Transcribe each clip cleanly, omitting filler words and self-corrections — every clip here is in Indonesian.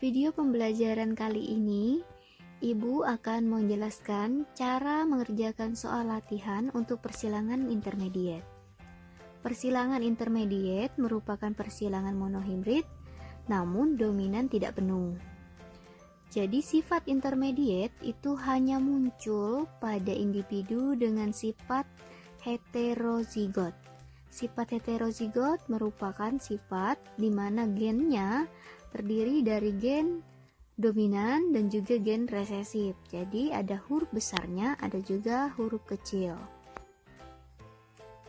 video pembelajaran kali ini, Ibu akan menjelaskan cara mengerjakan soal latihan untuk persilangan intermediate. Persilangan intermediate merupakan persilangan monohibrid, namun dominan tidak penuh. Jadi sifat intermediate itu hanya muncul pada individu dengan sifat heterozigot. Sifat heterozigot merupakan sifat di mana gennya terdiri dari gen dominan dan juga gen resesif. Jadi ada huruf besarnya, ada juga huruf kecil.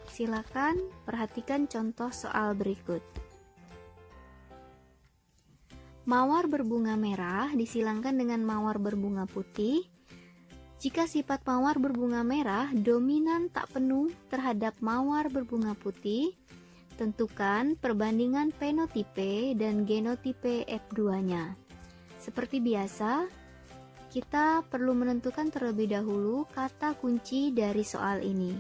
Silakan perhatikan contoh soal berikut. Mawar berbunga merah disilangkan dengan mawar berbunga putih. Jika sifat mawar berbunga merah dominan tak penuh terhadap mawar berbunga putih, tentukan perbandingan fenotipe dan genotipe F2-nya. Seperti biasa, kita perlu menentukan terlebih dahulu kata kunci dari soal ini.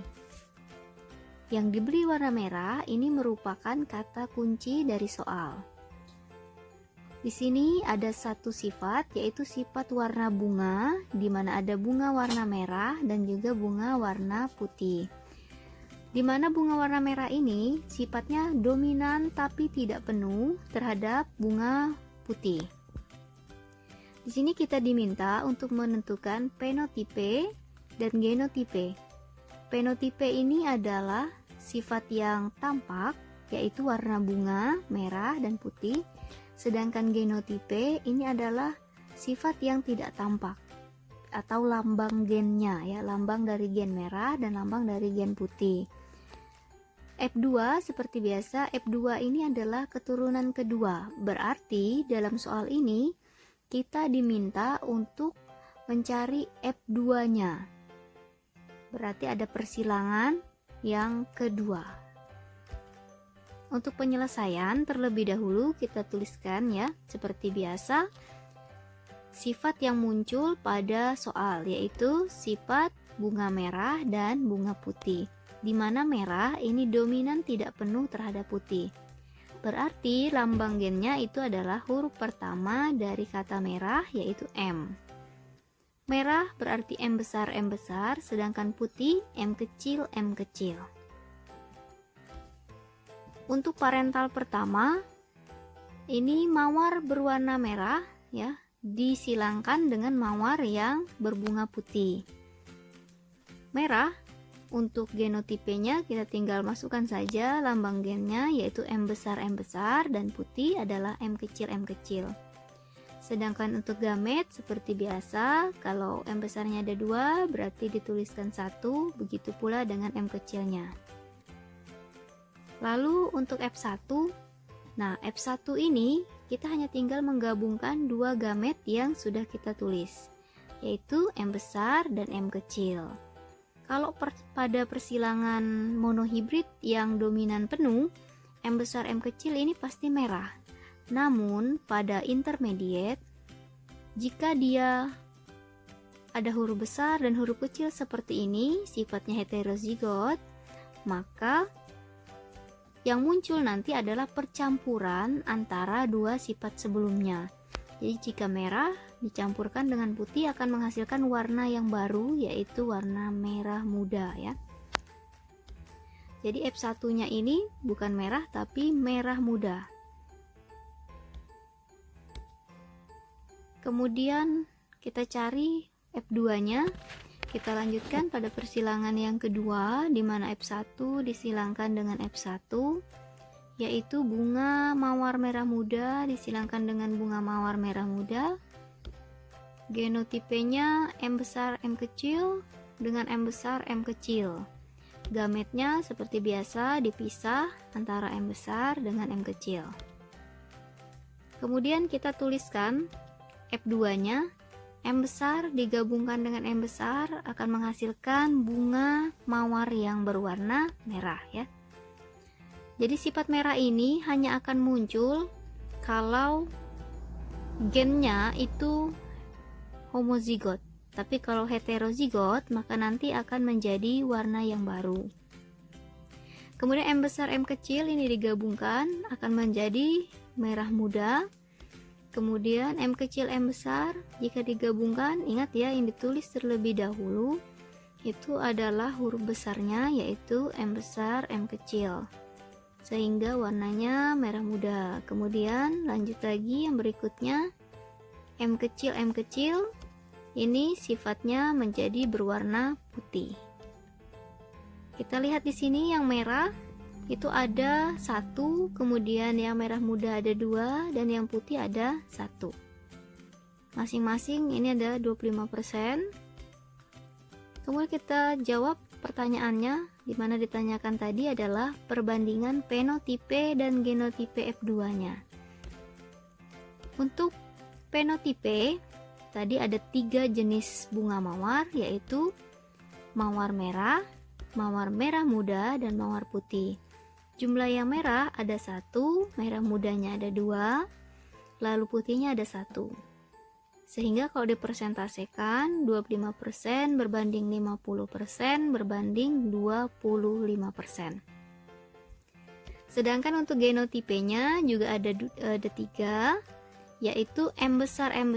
Yang diberi warna merah ini merupakan kata kunci dari soal. Di sini ada satu sifat, yaitu sifat warna bunga, di mana ada bunga warna merah dan juga bunga warna putih. Di mana bunga warna merah ini sifatnya dominan tapi tidak penuh terhadap bunga putih. Di sini kita diminta untuk menentukan fenotipe dan genotipe. Fenotipe ini adalah sifat yang tampak, yaitu warna bunga merah dan putih. Sedangkan genotipe ini adalah sifat yang tidak tampak atau lambang gennya, ya, lambang dari gen merah dan lambang dari gen putih. F2 seperti biasa, F2 ini adalah keturunan kedua. Berarti dalam soal ini kita diminta untuk mencari F2-nya. Berarti ada persilangan yang kedua. Untuk penyelesaian terlebih dahulu kita tuliskan, ya, seperti biasa sifat yang muncul pada soal, yaitu sifat bunga merah dan bunga putih, di mana merah ini dominan tidak penuh terhadap putih. Berarti lambang gennya itu adalah huruf pertama dari kata merah, yaitu M. Merah berarti M besar, sedangkan putih M kecil, M kecil. Untuk parental pertama, ini mawar berwarna merah, ya, disilangkan dengan mawar yang berbunga putih. Merah untuk genotipenya kita tinggal masukkan saja lambang gennya, yaitu M besar dan putih adalah M kecil. Sedangkan untuk gamet seperti biasa, kalau M besarnya ada 2 berarti dituliskan 1, begitu pula dengan M kecilnya. Lalu untuk F1, nah F1 ini kita hanya tinggal menggabungkan 2 gamet yang sudah kita tulis, yaitu M besar dan M kecil. Kalau pada persilangan monohibrid yang dominan penuh, M besar M kecil ini pasti merah. Namun pada intermediate, jika dia ada huruf besar dan huruf kecil seperti ini, sifatnya heterozigot, maka yang muncul nanti adalah percampuran antara 2 sifat sebelumnya. Jadi jika merah dicampurkan dengan putih akan menghasilkan warna yang baru, yaitu warna merah muda, ya. Jadi F1-nya ini bukan merah tapi merah muda. Kemudian kita cari F2-nya. Kita lanjutkan pada persilangan yang kedua, di mana F1 disilangkan dengan F1, yaitu bunga mawar merah muda disilangkan dengan bunga mawar merah muda. Genotipenya M besar M kecil dengan M besar M kecil. Gametnya seperti biasa dipisah antara M besar dengan M kecil. Kemudian kita tuliskan F2-nya. M besar digabungkan dengan M besar akan menghasilkan bunga mawar yang berwarna merah, ya. Jadi sifat merah ini hanya akan muncul kalau gennya itu homozigot. Tapi kalau heterozigot maka nanti akan menjadi warna yang baru. Kemudian M besar M kecil ini digabungkan akan menjadi merah muda. Kemudian M kecil M besar jika digabungkan, ingat ya yang ditulis terlebih dahulu itu adalah huruf besarnya, yaitu M besar M kecil, sehingga warnanya merah muda. Kemudian lanjut lagi yang berikutnya, M kecil ini sifatnya menjadi berwarna putih. Kita lihat di sini yang merah itu ada 1, kemudian yang merah muda ada 2, dan yang putih ada 1. Masing-masing ini ada 25%. Kemudian kita jawab pertanyaannya, di mana ditanyakan tadi adalah perbandingan fenotipe dan genotipe F2-nya. Untuk fenotipe, tadi ada 3 jenis bunga mawar, yaitu mawar merah muda, dan mawar putih. Jumlah yang merah ada 1, merah mudanya ada 2, lalu putihnya ada 1. Sehingga kalau dipersentasekan 25% berbanding 50% berbanding 25%. Sedangkan untuk genotipenya juga ada 3, yaitu M besar M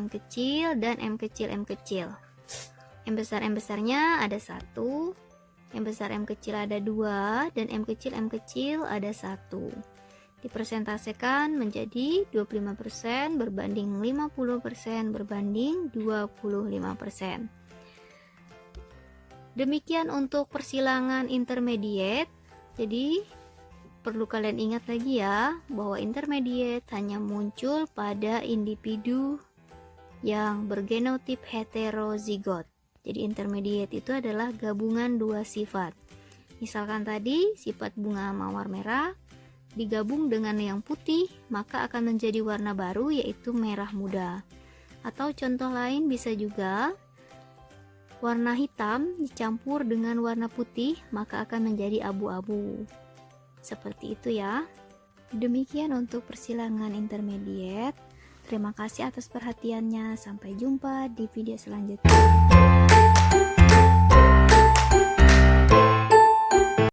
kecil, dan M kecil M kecil. M besar M besarnya ada 1, M besar M kecil ada 2, dan M kecil ada 1. Dipersentasekan menjadi 25% berbanding 50% berbanding 25%. Demikian untuk persilangan intermediate. Jadi perlu kalian ingat lagi ya, bahwa intermediate hanya muncul pada individu yang bergenotip heterozigot. Jadi intermediate itu adalah gabungan 2 sifat. Misalkan tadi sifat bunga mawar merah digabung dengan yang putih, maka akan menjadi warna baru, yaitu merah muda. Atau contoh lain bisa juga warna hitam dicampur dengan warna putih, maka akan menjadi abu-abu. Seperti itu ya. Demikian untuk persilangan intermediate. Terima kasih atas perhatiannya. Sampai jumpa di video selanjutnya.